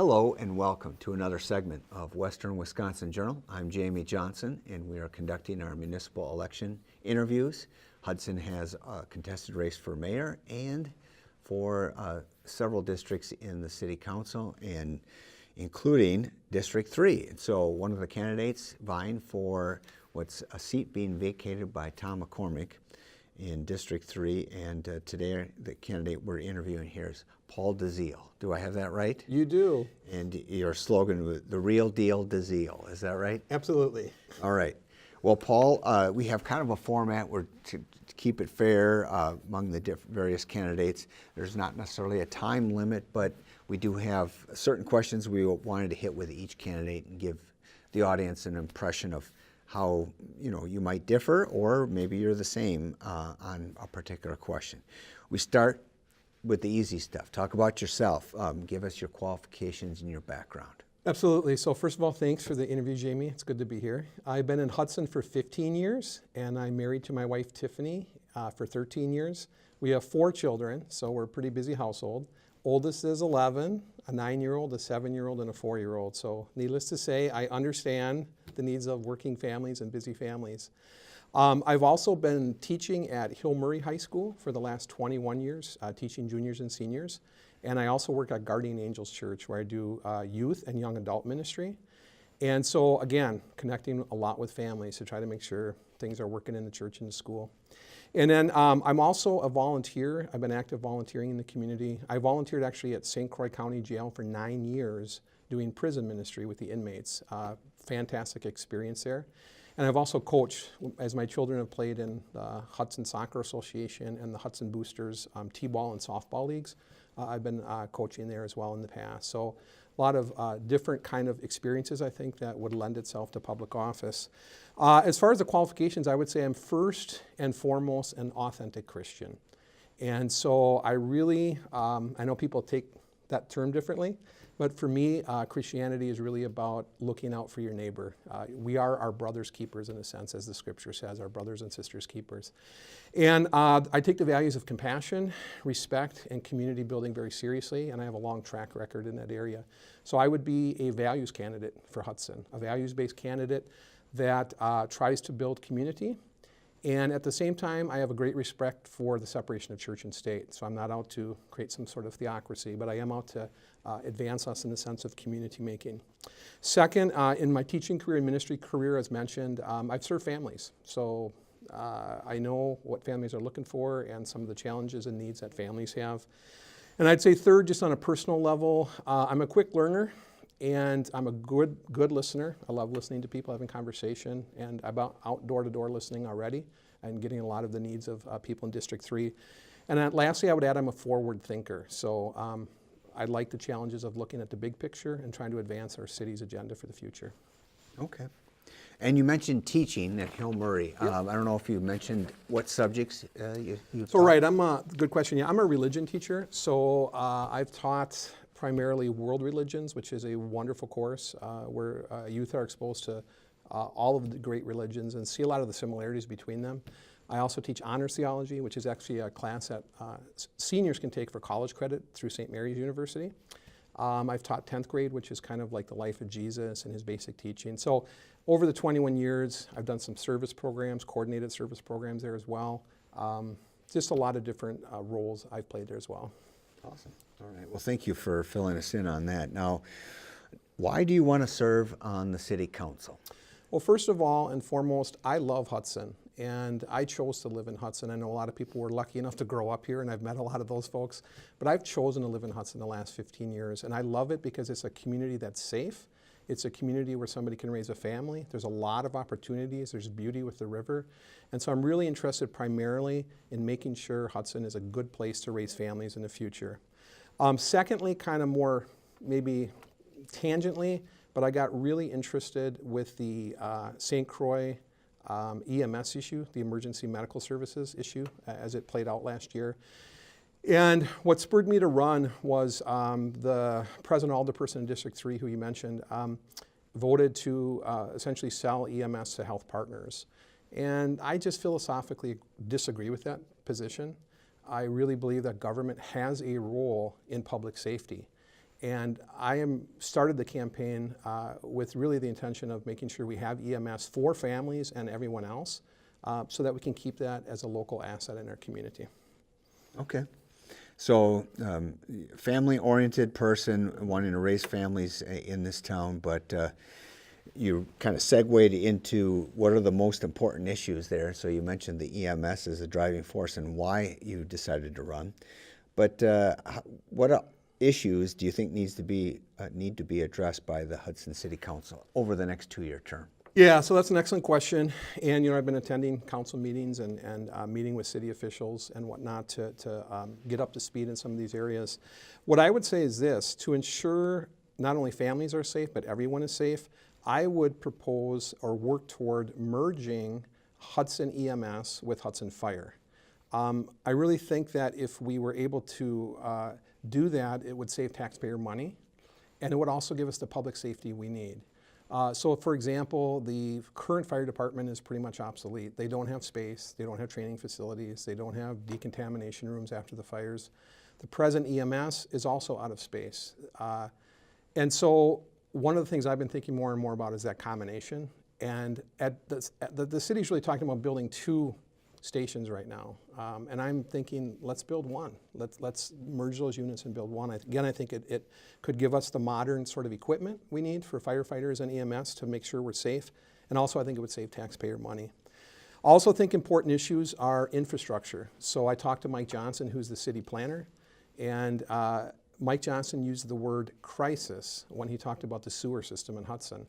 Hello and welcome to another segment of Western Wisconsin Journal. I'm Jamie Johnson and we are conducting our municipal election interviews. Hudson has a contested race for mayor and for several districts in the city council, and including District 3. And so one of the candidates vying for what's a seat being vacated by Tom McCormick in District 3, and today the candidate we're interviewing here is Paul Deziel. Do I have that right? You do. And your slogan was the real deal Deziel, is that right? Absolutely. All right. Well, Paul, we have kind of a format where to keep it fair among the various candidates. There's not necessarily a time limit, but we do have certain questions we wanted to hit with each candidate and give the audience an impression of how you might differ, or maybe you're the same on a particular question. We start with the easy stuff. Talk about yourself. Give us your qualifications and your background. Absolutely. So first of all, thanks for the interview, Jamie. It's good to be here. I've been in Hudson for 15 years, and I'm married to my wife, Tiffany, for 13 years. We have 4 children, so we're a pretty busy household. Oldest is 11, a 9-year-old, a 7-year-old, and a 4-year-old. So needless to say, I understand the needs of working families and busy families. I've also been teaching at Hill Murray High School for the last 21 years, teaching juniors and seniors. And I also work at Guardian Angels Church, where I do youth and young adult ministry. And so again, connecting a lot with families to try to make sure things are working in the church and the school. And then I'm also a volunteer. I've been active volunteering in the community. I volunteered actually at St. Croix County Jail for 9 years doing prison ministry with the inmates. Fantastic experience there. And I've also coached, as my children have played in the Hudson Soccer Association and the Hudson Boosters T-ball and softball leagues. I've been coaching there as well in the past. So a lot of different kind of experiences, I think, that would lend itself to public office. As far as the qualifications, I would say I'm first and foremost an authentic Christian. And so I really, I know people take that term differently, but for me, Christianity is really about looking out for your neighbor. We are our brother's keepers in a sense, as the scripture says, our brothers and sisters' keepers. And I take the values of compassion, respect, and community building very seriously, and I have a long track record in that area. So I would be a values candidate for Hudson, a values-based candidate that tries to build community. And at the same time, I have a great respect for the separation of church and state. So I'm not out to create some sort of theocracy, but I am out to advance us in the sense of community making. Second, in my teaching career and ministry career, as mentioned, I've served families. So I know what families are looking for and some of the challenges and needs that families have. And I'd say third, just on a personal level, I'm a quick learner. And I'm a good listener. I love listening to people, having conversation, and about door-to-door listening already and getting a lot of the needs of people in District 3. And then lastly, I would add I'm a forward thinker. So I like the challenges of looking at the big picture and trying to advance our city's agenda for the future. Okay. And you mentioned teaching at Hill Murray. Yep. I don't know if you mentioned what subjects you've taught. Right, good question. Yeah, I'm a religion teacher. So I've taught primarily world religions, which is a wonderful course where youth are exposed to all of the great religions and see a lot of the similarities between them. I also teach honors theology, which is actually a class that seniors can take for college credit through St. Mary's University. I've taught 10th grade, which is kind of like the life of Jesus and his basic teaching. So over the 21 years, I've done some service programs, coordinated service programs there as well. Just a lot of different roles I've played there as well. Awesome. All right. Well, thank you for filling us in on that. Now, why do you want to serve on the city council? Well, first of all and foremost, I love Hudson, and I chose to live in Hudson. I know a lot of people were lucky enough to grow up here, and I've met a lot of those folks, but I've chosen to live in Hudson the last 15 years, and I love it because it's a community that's safe. It's a community where somebody can raise a family. There's a lot of opportunities. There's beauty with the river. And so I'm really interested primarily in making sure Hudson is a good place to raise families in the future. Secondly, kind of more maybe tangentially, but I got really interested with the St. Croix EMS issue, the emergency medical services issue, as it played out last year. And what spurred me to run was the present alderperson in District 3, who you mentioned, voted to essentially sell EMS to health partners. And I just philosophically disagree with that position. I really believe that government has a role in public safety. And I started the campaign with really the intention of making sure we have EMS for families and everyone else so that we can keep that as a local asset in our community. Okay. So, family-oriented person wanting to raise families in this town, but you kind of segued into what are the most important issues there. So you mentioned the EMS as a driving force and why you decided to run. But what issues do you think need to be addressed by the Hudson City Council over the next 2-year term? Yeah, so that's an excellent question. And, I've been attending council meetings and meeting with city officials and whatnot to get up to speed in some of these areas. What I would say is this: to ensure not only families are safe, but everyone is safe, I would propose or work toward merging Hudson EMS with Hudson Fire. I really think that if we were able to do that, it would save taxpayer money, and it would also give us the public safety we need. So for example, the current fire department is pretty much obsolete. They don't have space, they don't have training facilities, they don't have decontamination rooms after the fires. The present EMS is also out of space. And so one of the things I've been thinking more and more about is that combination. And the city's really talking about building 2 stations right now. And I'm thinking, let's build one. Let's merge those units and build one. Again, I think it could give us the modern sort of equipment we need for firefighters and EMS to make sure we're safe. And also, I think it would save taxpayer money. Also think important issues are infrastructure. So I talked to Mike Johnson, who's the city planner, and Mike Johnson used the word crisis when he talked about the sewer system in Hudson.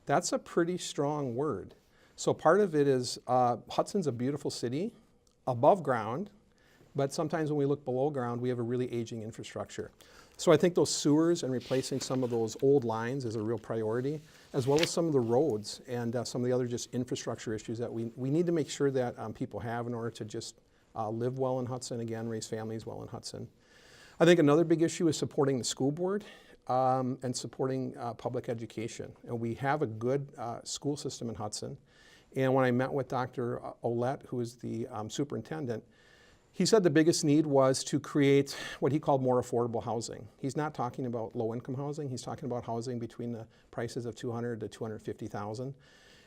That's a pretty strong word. So part of it is Hudson's a beautiful city above ground, but sometimes when we look below ground, we have a really aging infrastructure. So I think those sewers and replacing some of those old lines is a real priority, as well as some of the roads and some of the other just infrastructure issues that we need to make sure that people have in order to just live well in Hudson, again, raise families well in Hudson. I think another big issue is supporting the school board and supporting public education. And we have a good school system in Hudson. And when I met with Dr. Ouellette, who is the superintendent, he said the biggest need was to create what he called more affordable housing. He's not talking about low-income housing. He's talking about housing between the prices of $200,000 to $250,000.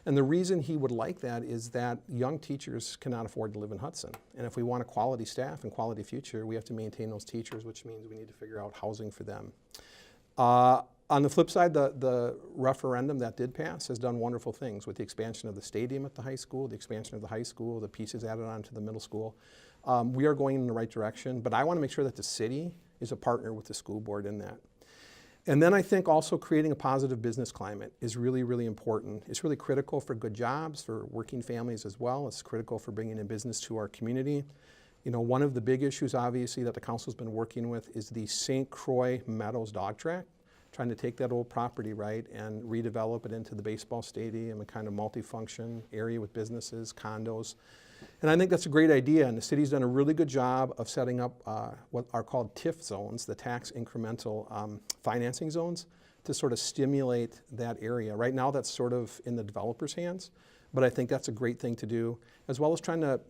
And the reason he would like that is that young teachers cannot afford to live in Hudson. And if we want a quality staff and quality future, we have to maintain those teachers, which means we need to figure out housing for them. On the flip side, the referendum that did pass has done wonderful things with the expansion of the stadium at the high school, the expansion of the high school, the pieces added on to the middle school. We are going in the right direction, but I want to make sure that the city is a partner with the school board in that. And then I think also creating a positive business climate is really, really important. It's really critical for good jobs, for working families as well. It's critical for bringing in business to our community. One of the big issues, obviously, that the council's been working with is the St. Croix Meadows dog track, trying to take that old property, right, and redevelop it into the baseball stadium, a kind of multifunction area with businesses, condos. And I think that's a great idea, and the city's done a really good job of setting up what are called TIF zones, the tax incremental financing zones, to sort of stimulate that area. Right now that's sort of in the developer's hands, but I think that's a great thing to do, as well as trying to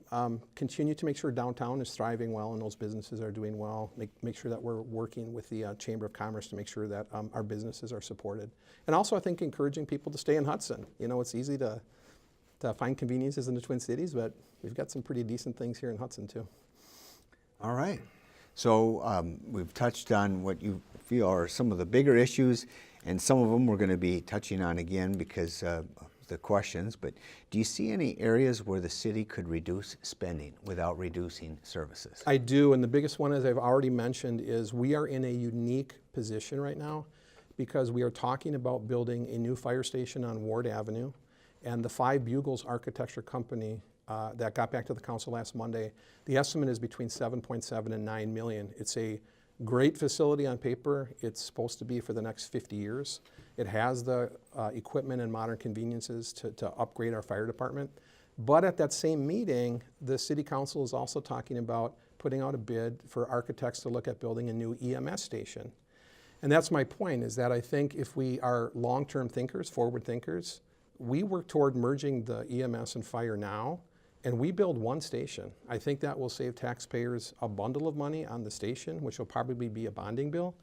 continue to make sure downtown is thriving well and those businesses are doing well, make sure that we're working with the Chamber of Commerce to make sure that our businesses are supported. And also I think encouraging people to stay in Hudson. It's easy to find conveniences in the Twin Cities, but we've got some pretty decent things here in Hudson too. All right. So we've touched on what you feel are some of the bigger issues, and some of them we're going to be touching on again because of the questions, but do you see any areas where the city could reduce spending without reducing services? I do, and the biggest one, as I've already mentioned, is we are in a unique position right now because we are talking about building a new fire station on Ward Avenue. And the Five Bugles architecture company that got back to the council last Monday, the estimate is between 7.7 and 9 million. It's a great facility on paper. It's supposed to be for the next 50 years. It has the equipment and modern conveniences to upgrade our fire department. But at that same meeting, the city council is also talking about putting out a bid for architects to look at building a new EMS station. And that's my point, is that I think if we are long-term thinkers, forward thinkers, we work toward merging the EMS and fire now, and we build one station. I think that will save taxpayers a bundle of money on the station, which will probably be a bonding bill.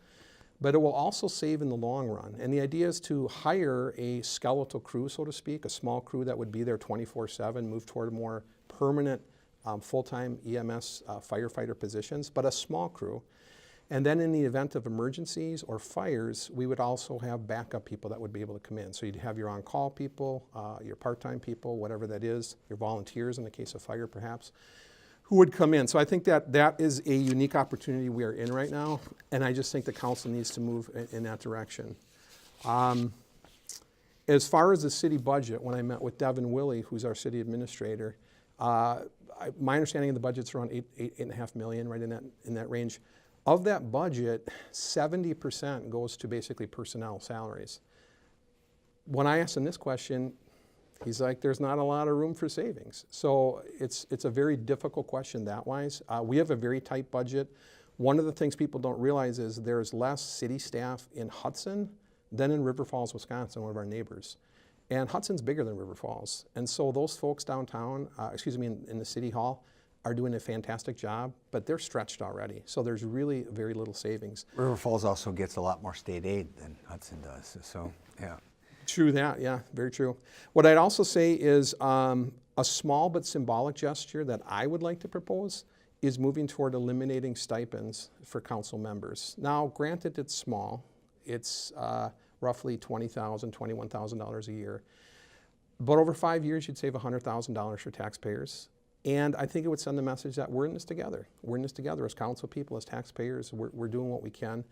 but it will also save in the long run. And the idea is to hire a skeletal crew, so to speak, a small crew that would be there 24/7, move toward a more permanent full-time EMS firefighter positions, but a small crew. And then in the event of emergencies or fires, we would also have backup people that would be able to come in. So you'd have your on-call people, your part-time people, whatever that is, your volunteers in the case of fire perhaps, who would come in. So I think that that is a unique opportunity we are in right now, and I just think the council needs to move in that direction. As far as the city budget, when I met with Devin Willey, who's our city administrator, my understanding of the budget's around $8.5 million, right in that range. Of that budget, 70% goes to basically personnel salaries. When I asked him this question, he's like, there's not a lot of room for savings. So it's a very difficult question that wise. We have a very tight budget. One of the things people don't realize is there's less city staff in Hudson than in River Falls, Wisconsin, one of our neighbors. And Hudson's bigger than River Falls. And so those folks downtown, in the city hall, are doing a fantastic job, but they're stretched already. So there's really very little savings. River Falls also gets a lot more state aid than Hudson does, so yeah. True that, yeah, very true. What I'd also say is a small but symbolic gesture that I would like to propose is moving toward eliminating stipends for council members. Now, granted, it's small. It's roughly $20,000, $21,000 a year. But over 5 years, you'd save $100,000 for taxpayers. And I think it would send the message that we're in this together. We're in this together as council people, as taxpayers. We're doing what we can.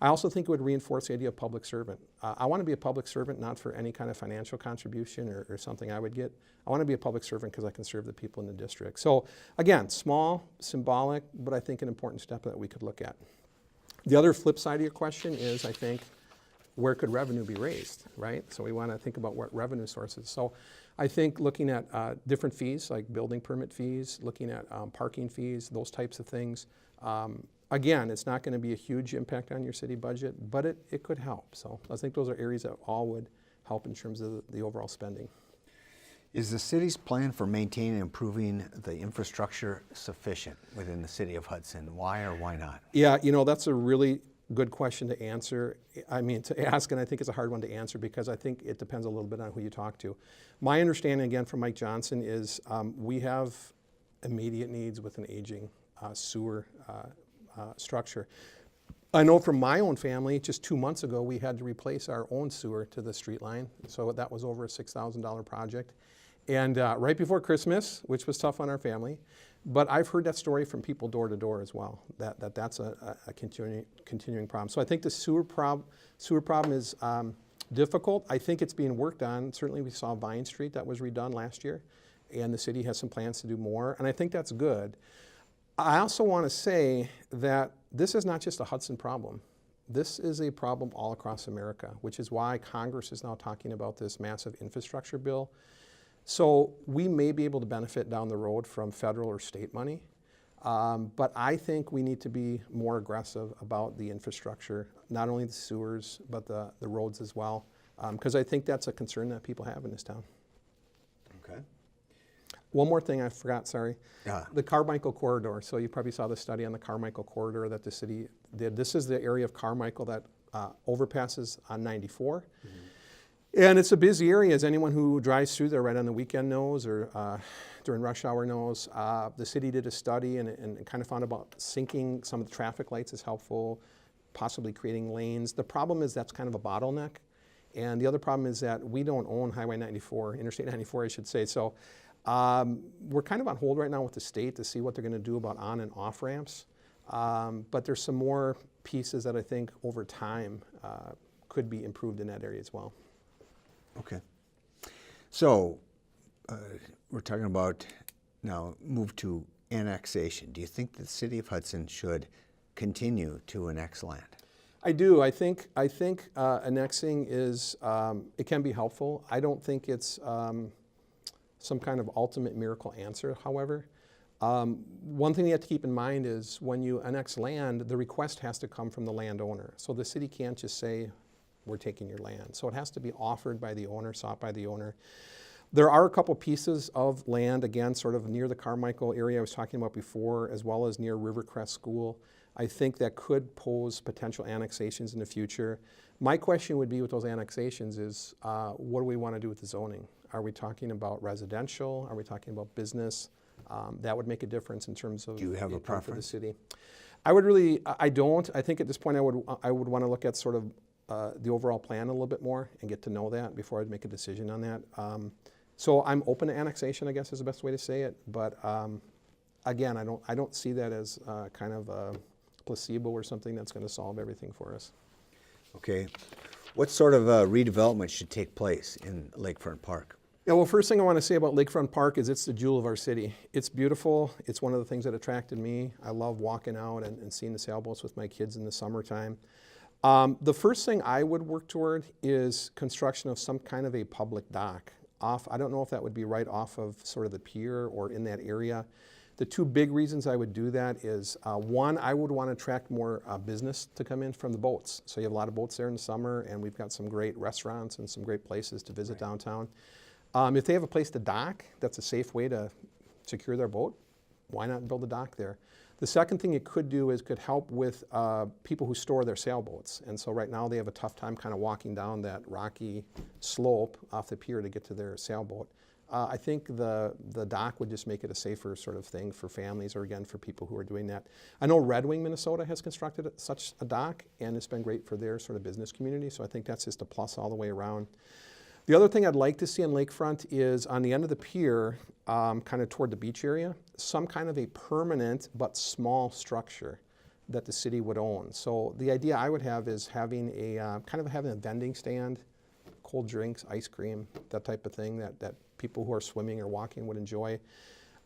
I also think it would reinforce the idea of public servant. I want to be a public servant not for any kind of financial contribution or something I would get. I want to be a public servant because I can serve the people in the district. So again, small, symbolic, but I think an important step that we could look at. The other flip side of your question is, I think, where could revenue be raised, right? So we want to think about what revenue sources. So I think looking at different fees, like building permit fees, looking at parking fees, those types of things. Again, it's not going to be a huge impact on your city budget, but it could help. So I think those are areas that all would help in terms of the overall spending. Is the city's plan for maintaining and improving the infrastructure sufficient within the city of Hudson? Why or why not? Yeah, that's a really good question to answer. To ask, and I think it's a hard one to answer because I think it depends a little bit on who you talk to. My understanding, again, from Mike Johnson is we have immediate needs with an aging sewer structure. I know from my own family, just 2 months ago, we had to replace our own sewer to the street line. So that was over a $6,000 project. And right before Christmas, which was tough on our family, but I've heard that story from people door to door as well, that's a continuing problem. So I think the sewer problem is difficult. I think it's being worked on. Certainly we saw Vine Street that was redone last year, and the city has some plans to do more, and I think that's good. I also want to say that this is not just a Hudson problem. This is a problem all across America, which is why Congress is now talking about this massive infrastructure bill. So we may be able to benefit down the road from federal or state money, but I think we need to be more aggressive about the infrastructure, not only the sewers, but the roads as well, because I think that's a concern that people have in this town. Okay. One more thing I forgot, sorry. Yeah. The Carmichael corridor. So you probably saw the study on the Carmichael corridor that the city did. This is the area of Carmichael that overpasses on 94. Mm-hmm. And it's a busy area, as anyone who drives through there right on the weekend knows, or during rush hour knows. The city did a study and kind of found about syncing some of the traffic lights is helpful, possibly creating lanes. The problem is that's kind of a bottleneck. And the other problem is that we don't own Highway 94, Interstate 94, I should say. So we're kind of on hold right now with the state to see what they're going to do about on and off ramps. But there's some more pieces that I think over time could be improved in that area as well. Okay. So we're talking about now move to annexation. Do you think the city of Hudson should continue to annex land? I do. I think annexing is, it can be helpful. I don't think it's some kind of ultimate miracle answer, however. One thing you have to keep in mind is when you annex land, the request has to come from the landowner. So the city can't just say, we're taking your land. So it has to be offered by the owner, sought by the owner. There are a couple pieces of land, again, sort of near the Carmichael area I was talking about before, as well as near Rivercrest School. I think that could pose potential annexations in the future. My question would be with those annexations is, what do we want to do with the zoning? Are we talking about residential? Are we talking about business? That would make a difference in terms of Do you have a impact for the preference? city. I don't. I think at this point I would want to look at sort of the overall plan a little bit more and get to know that before I'd make a decision on that. So I'm open to annexation, I guess is the best way to say it. But again, I don't see that as kind of a placebo or something that's going to solve everything for us. Okay. What sort of redevelopment should take place in Lakefront Park? Yeah, well, first thing I want to say about Lakefront Park is it's the jewel of our city. It's beautiful. It's one of the things that attracted me. I love walking out and seeing the sailboats with my kids in the summertime. The first thing I would work toward is construction of some kind of a public dock. I don't know if that would be right off of sort of the pier or in that area. The two big reasons I would do that is, one, I would want to attract more business to come in from the boats. So you have a lot of boats there in the summer, and we've got some great restaurants and some great places to visit downtown. If they have a place to dock, that's a safe way to secure their boat. Why not build a dock there? The second thing it could do is could help with people who store their sailboats. And so right now they have a tough time kind of walking down that rocky slope off the pier to get to their sailboat. I think the dock would just make it a safer sort of thing for families or, again, for people who are doing that. I know Red Wing, Minnesota has constructed such a dock, and it's been great for their sort of business community, so I think that's just a plus all the way around. The other thing I'd like to see on Lakefront is on the end of the pier, kind of toward the beach area, some kind of a permanent but small structure that the city would own. So the idea I would have is having having a vending stand, cold drinks, ice cream, that type of thing that people who are swimming or walking would enjoy.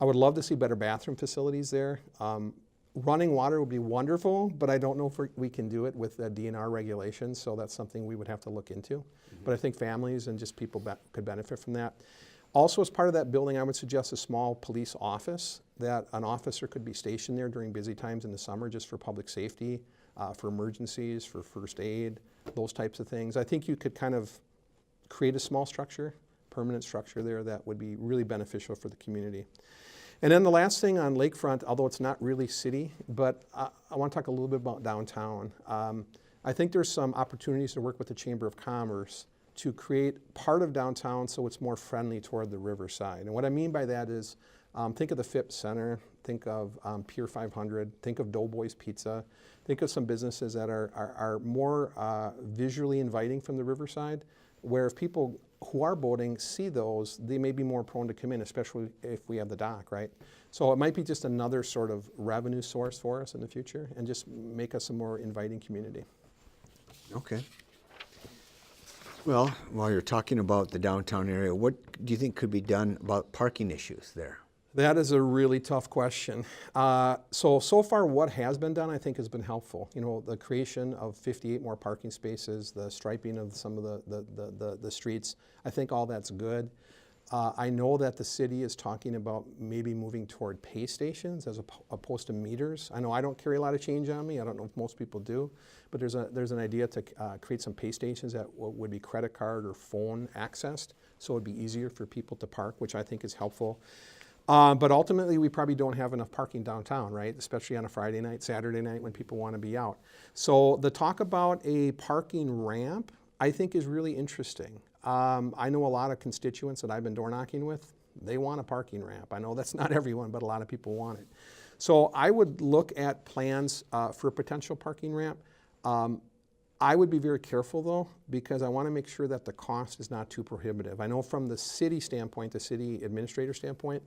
I would love to see better bathroom facilities there. Running water would be wonderful, but I don't know if we can do it with the DNR regulations, so that's something we would have to look into. Mm-hmm. But I think families and just people could benefit from that. Also, as part of that building, I would suggest a small police office, that an officer could be stationed there during busy times in the summer just for public safety, for emergencies, for first aid, those types of things. I think you could kind of create a small structure, permanent structure there that would be really beneficial for the community. And then the last thing on Lakefront, although it's not really city, but I want to talk a little bit about downtown. I think there's some opportunities to work with the Chamber of Commerce to create part of downtown so it's more friendly toward the riverside. And what I mean by that is, think of the Phipps Center, think of Pier 500, think of Doughboys Pizza, think of some businesses that are more visually inviting from the riverside, where if people who are boating see those, they may be more prone to come in, especially if we have the dock, right? So it might be just another sort of revenue source for us in the future and just make us a more inviting community. Okay. Well, while you're talking about the downtown area, what do you think could be done about parking issues there? That is a really tough question. So far what has been done I think has been helpful. You know, the creation of 58 more parking spaces, the striping of some of the streets, I think all that's good. I know that the city is talking about maybe moving toward pay stations as opposed to meters. I know I don't carry a lot of change on me. I don't know if most people do, but there's an idea to create some pay stations that would be credit card or phone accessed, so it would be easier for people to park, which I think is helpful. But ultimately, we probably don't have enough parking downtown, right? Especially on a Friday night, Saturday night when people want to be out. So the talk about a parking ramp, I think, is really interesting. I know a lot of constituents that I've been door knocking with. They want a parking ramp. I know that's not everyone, but a lot of people want it. So I would look at plans for a potential parking ramp. I would be very careful, though, because I want to make sure that the cost is not too prohibitive. I know from the city standpoint, the city administrator standpoint,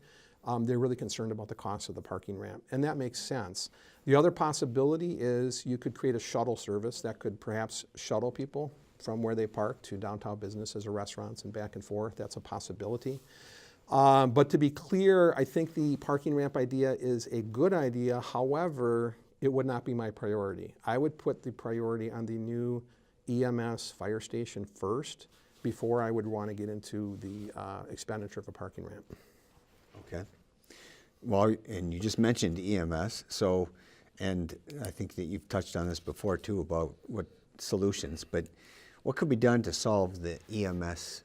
they're really concerned about the cost of the parking ramp, and that makes sense. The other possibility is you could create a shuttle service that could perhaps shuttle people from where they park to downtown businesses or restaurants and back and forth. That's a possibility. But to be clear, I think the parking ramp idea is a good idea. However, it would not be my priority. I would put the priority on the new EMS fire station first before I would want to get into the expenditure of a parking ramp. Okay. Well, and you just mentioned EMS, so, and I think that you've touched on this before too about what solutions, but what could be done to solve the EMS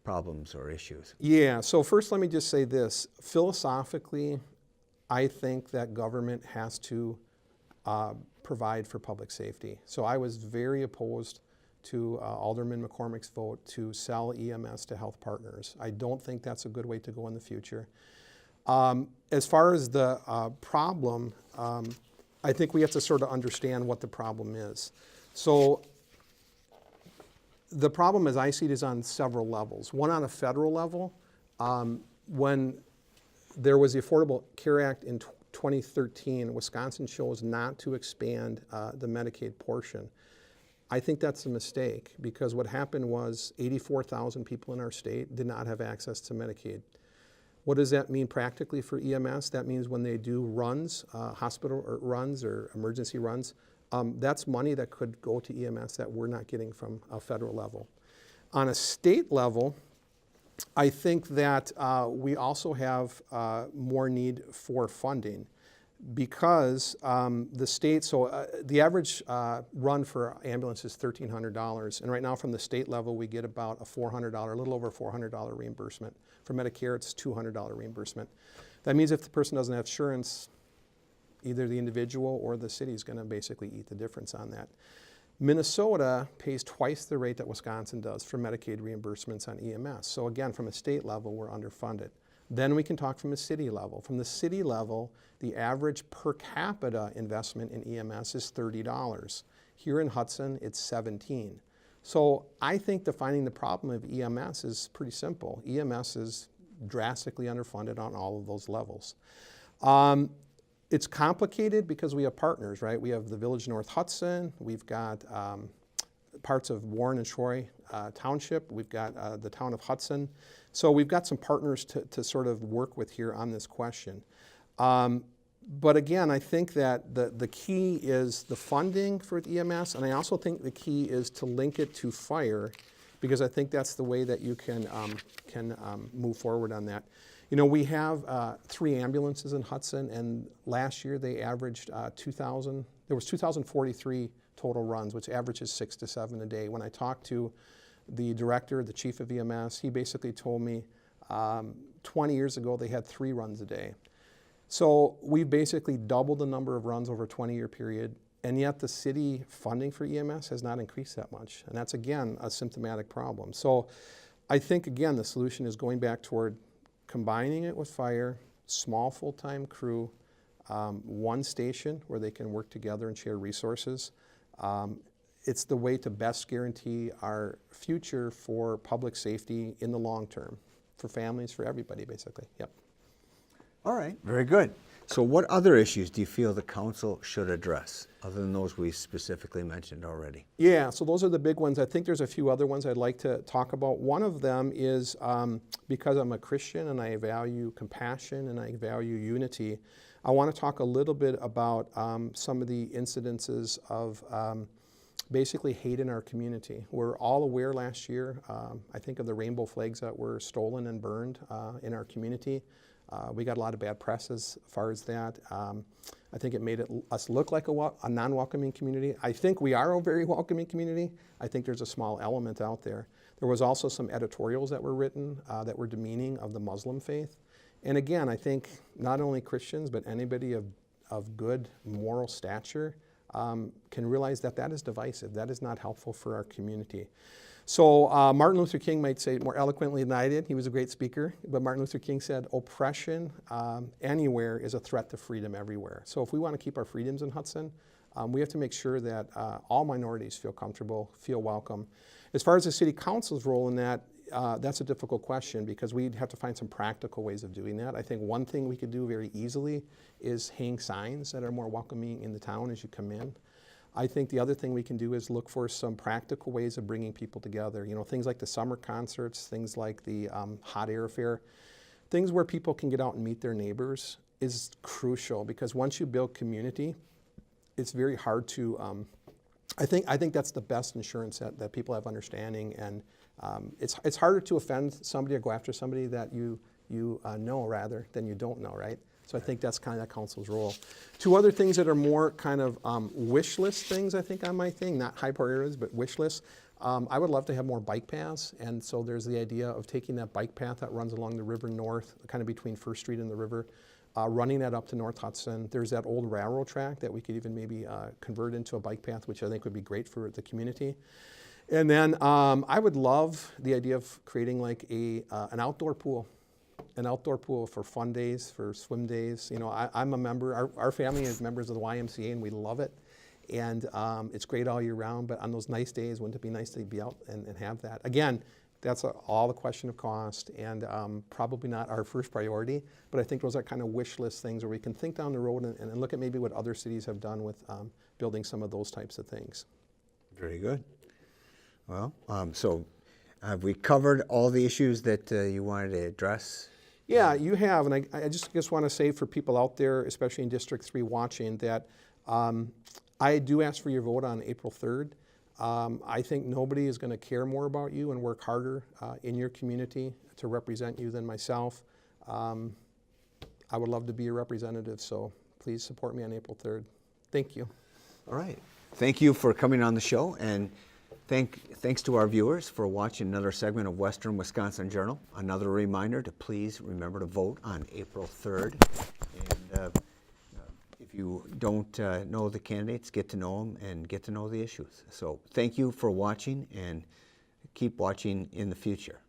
problems or issues? Yeah, so first let me just say this. Philosophically, I think that government has to provide for public safety. So I was very opposed to Alderman McCormick's vote to sell EMS to health partners. I don't think that's a good way to go in the future. As far as the problem, I think we have to sort of understand what the problem is. So the problem, as I see it, is on several levels. One, on a federal level, when there was the Affordable Care Act in 2013, Wisconsin chose not to expand the Medicaid portion. I think that's a mistake, because what happened was 84,000 people in our state did not have access to Medicaid. What does that mean practically for EMS? That means when they do runs, hospital runs or emergency runs, that's money that could go to EMS that we're not getting from a federal level. On a state level, I think that we also have more need for funding, because the state, the average run for ambulance is $1,300, and right now from the state level we get about a $400, a little over $400 reimbursement. For Medicare, it's $200 reimbursement. That means if the person doesn't have insurance, either the individual or the city is going to basically eat the difference on that. Minnesota pays twice the rate that Wisconsin does for Medicaid reimbursements on EMS. So again, from a state level, we're underfunded. Then we can talk from a city level. From the city level, the average per capita investment in EMS is $30. Here in Hudson, it's $17. So I think defining the problem of EMS is pretty simple. EMS is drastically underfunded on all of those levels. It's complicated because we have partners, right? We have the Village North Hudson, we've got parts of Warren and Troy Township, we've got the town of Hudson. So we've got some partners to sort of work with here on this question. But again, I think that the key is the funding for EMS, and I also think the key is to link it to fire, because I think that's the way that you can move forward on that. You know, we have 3 ambulances in Hudson, and last year they averaged 2,000. There was 2,043 total runs, which averages 6 to 7 a day. When I talked to the director, the chief of EMS, he basically told me 20 years ago they had 3 runs a day. So we've basically doubled the number of runs over a 20-year period, and yet the city funding for EMS has not increased that much. And that's, again, a symptomatic problem. So I think, again, the solution is going back toward combining it with fire, small full-time crew, one station where they can work together and share resources. It's the way to best guarantee our future for public safety in the long term, for families, for everybody, basically. Yep. All right, very good. So what other issues do you feel the council should address, other than those we specifically mentioned already? Yeah, so those are the big ones. I think there's a few other ones I'd like to talk about. One of them is because I'm a Christian and I value compassion and I value unity, I want to talk a little bit about some of the incidences of basically hate in our community. We're all aware last year, I think, of the rainbow flags that were stolen and burned in our community. We got a lot of bad press as far as that. I think it made us look like a non-welcoming community. I think we are a very welcoming community. I think there's a small element out there. There was also some editorials that were written that were demeaning of the Muslim faith. And again, I think not only Christians, but anybody of good moral stature can realize that that is divisive. That is not helpful for our community. So Martin Luther King might say it more eloquently than I did. He was a great speaker, but Martin Luther King said, oppression anywhere is a threat to freedom everywhere. So if we want to keep our freedoms in Hudson, we have to make sure that all minorities feel comfortable, feel welcome. As far as the city council's role in that, that's a difficult question, because we'd have to find some practical ways of doing that. I think one thing we could do very easily is hang signs that are more welcoming in the town as you come in. I think the other thing we can do is look for some practical ways of bringing people together. You know, things like the summer concerts, things like the hot air fair, things where people can get out and meet their neighbors is crucial, because once you build community, it's very hard to, I think that's the best insurance that people have understanding, and it's harder to offend somebody or go after somebody that you know rather than you don't know, right? So I think that's kind of that council's role. 2 other things that are more kind of wish list things, I think, on my thing, not high priorities, but wish lists. I would love to have more bike paths, and so there's the idea of taking that bike path that runs along the river north, kind of between First Street and the river, running that up to North Hudson. There's that old railroad track that we could even maybe convert into a bike path, which I think would be great for the community. And then I would love the idea of creating like an outdoor pool. An outdoor pool for fun days, for swim days. You know, I'm a member, our family is members of the YMCA and we love it. And it's great all year round, but on those nice days, wouldn't it be nice to be out and have that? Again, that's all the question of cost and probably not our first priority, but I think those are kind of wish list things where we can think down the road and look at maybe what other cities have done with building some of those types of things. Very good. Well, so have we covered all the issues that you wanted to address? Yeah, you have, and I just want to say for people out there, especially in District 3 watching, that I do ask for your vote on April 3rd. I think nobody is going to care more about you and work harder in your community to represent you than myself. I would love to be your representative, so please support me on April 3rd. Thank you. All right. Thank you for coming on the show, and thanks to our viewers for watching another segment of Western Wisconsin Journal. Another reminder to please remember to vote on April 3rd. And if you don't know the candidates, get to know them and get to know the issues. So thank you for watching, and keep watching in the future.